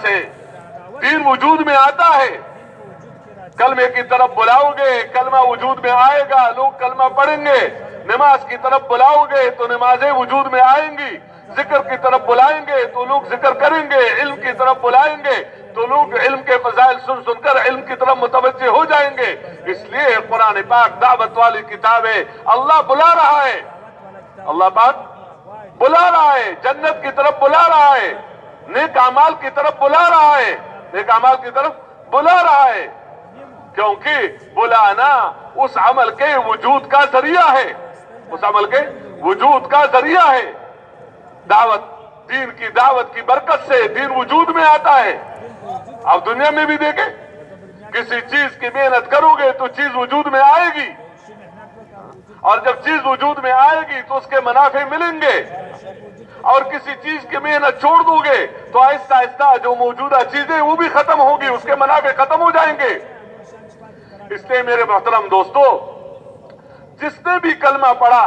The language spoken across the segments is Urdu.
سے دین وجود میں آتا ہے. کلمے کی طرف بلاؤ گے کلمہ وجود میں آئے گا, لوگ کلمہ پڑھیں گے. نماز کی طرف بلاؤ گے تو نمازیں وجود میں آئیں گی. ذکر کی طرف بلائیں گے تو لوگ ذکر کریں گے. علم کی طرف بلائیں گے تو لوگ علم کے فضائل سن سن کر علم کی طرف متوجہ ہو جائیں گے. اس لیے قرآن پاک دعوت والی کتاب ہے. اللہ بلا رہا ہے, اللہ پاک بلا رہا ہے, جنت کی طرف بلا رہا ہے, نیک اعمال کی طرف بلا رہا ہے, نیک اعمال کی طرف بلا رہا ہے. کیونکہ بلانا اس عمل کے وجود کا ذریعہ ہے, اس عمل کے وجود کا ذریعہ ہے. دعوت, دین کی دعوت کی برکت سے دین وجود میں آتا ہے. اب دنیا میں بھی دیکھیں, کسی چیز کی محنت کرو گے تو چیز وجود میں آئے گی, اور جب چیز وجود میں آئے گی تو اس کے منافع ملیں گے. اور کسی چیز کی محنت چھوڑ دو گے تو آہستہ آہستہ جو موجودہ چیزیں وہ بھی ختم ہوگی, اس کے منافع ختم ہو جائیں گے. اس لیے میرے محترم دوستو, جس نے بھی کلمہ پڑھا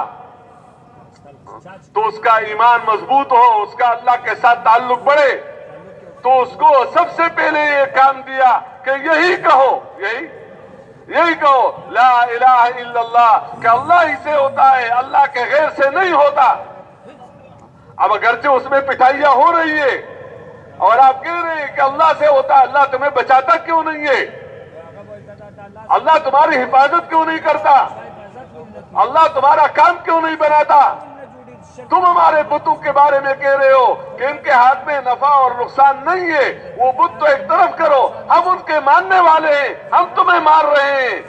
تو اس کا ایمان مضبوط ہو, اس کا اللہ کے ساتھ تعلق بڑھے, تو اس کو سب سے پہلے یہ کام دیا کہ یہی کہو, یہی کہو لا الہ الا اللہ, کہ اللہ ہی سے ہوتا ہے, اللہ کے غیر سے نہیں ہوتا. اب اگرچہ اس میں پٹھائیاں ہو رہی ہے اور آپ کہہ رہے ہیں کہ اللہ سے ہوتا ہے, اللہ تمہیں بچاتا کیوں نہیں ہے, اللہ تمہاری حفاظت کیوں نہیں کرتا, اللہ تمہارا کام کیوں نہیں بناتا. تم ہمارے بتوں کے بارے میں کہہ رہے ہو کہ ان کے ہاتھ میں نفع اور نقصان نہیں ہے, وہ بت تو ایک طرف کرو, ہم ان کے ماننے والے ہیں, ہم تمہیں مار رہے ہیں,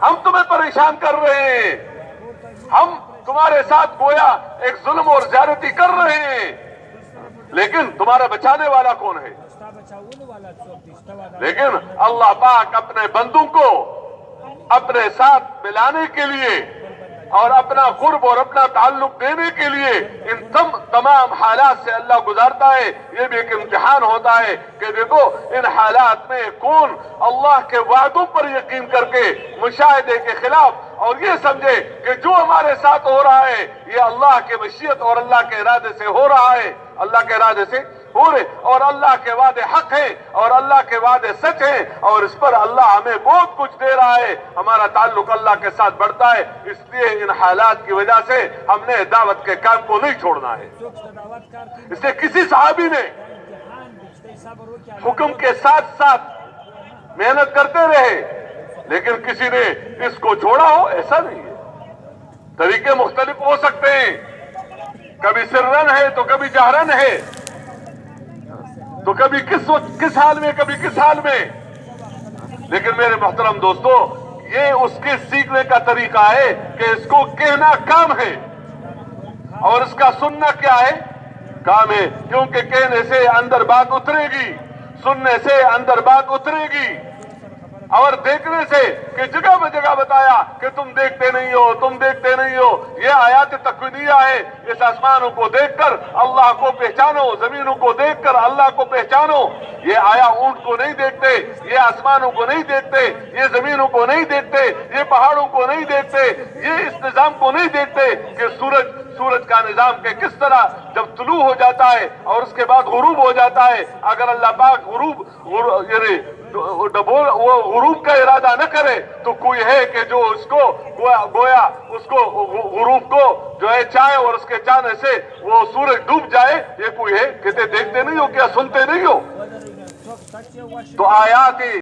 ہم تمہیں پریشان کر رہے ہیں, ہم تمہارے ساتھ گویا ایک ظلم اور زیادتی کر رہے ہیں, لیکن تمہارا بچانے والا کون ہے. لیکن اللہ پاک اپنے بندوں کو اپنے ساتھ ملانے کے لیے اور اپنا قرب اور اپنا تعلق دینے کے لیے ان تمام حالات سے اللہ گزارتا ہے. یہ بھی ایک امتحان ہوتا ہے کہ دیکھو ان حالات میں کون اللہ کے وعدوں پر یقین کر کے مشاہدے کے خلاف اور یہ سمجھے کہ جو ہمارے ساتھ ہو رہا ہے یہ اللہ کے مشیت اور اللہ کے ارادے سے ہو رہا ہے, اللہ کے ارادے سے ہو رہے, اور اللہ کے وعدے حق ہیں اور اللہ کے وعدے سچ ہیں, اور اس پر اللہ ہمیں بہت کچھ دے رہا ہے, ہمارا تعلق اللہ کے ساتھ بڑھتا ہے. اس لیے ان حالات کی وجہ سے ہم نے دعوت کے کام کو نہیں چھوڑنا ہے. اس لیے کسی صحابی نے حکم کے ساتھ ساتھ محنت کرتے رہے, لیکن کسی نے اس کو چھوڑا ہو, ایسا نہیں ہے. طریقے مختلف ہو سکتے ہیں, کبھی سرن ہے تو کبھی جہرن ہے, تو کبھی کس حال میں کبھی کس حال میں. لیکن میرے محترم دوستو, یہ اس کے سیکھنے کا طریقہ ہے کہ اس کو کہنا کام ہے اور اس کا سننا کیا ہے, کام ہے. کیونکہ کہنے سے اندر بات اترے گی, سننے سے اندر بات اترے گی, اور دیکھنے سے کہ جگہ بہ جگہ بتایا کہ تم دیکھتے نہیں ہو, تم دیکھتے نہیں ہو. یہ آیات تکوینیہ ہے, اس آسمانوں کو دیکھ کر اللہ کو پہچانو, زمینوں کو دیکھ کر اللہ کو پہچانو. یہ آیا اونٹ کو نہیں دیکھتے, یہ آسمانوں کو نہیں دیکھتے, یہ زمینوں کو نہیں دیکھتے, یہ پہاڑوں کو نہیں دیکھتے, یہ اس نظام کو نہیں دیکھتے کہ سورج کا نظام کہ کس طرح جب طلوع ہو جاتا ہے اور اس کے بعد غروب ہو جاتا ہے. اگر اللہ پاک وہ غروب کا ارادہ نہ کرے تو کوئی ہے کہ جو اس کو گویا اس کو غروب کو جو ہے چاہے اور اس کے چاہنے سے وہ سورج ڈوب جائے. یہ کوئی ہے کہتے دیکھتے نہیں ہو, کیا سنتے نہیں ہو. تو آیات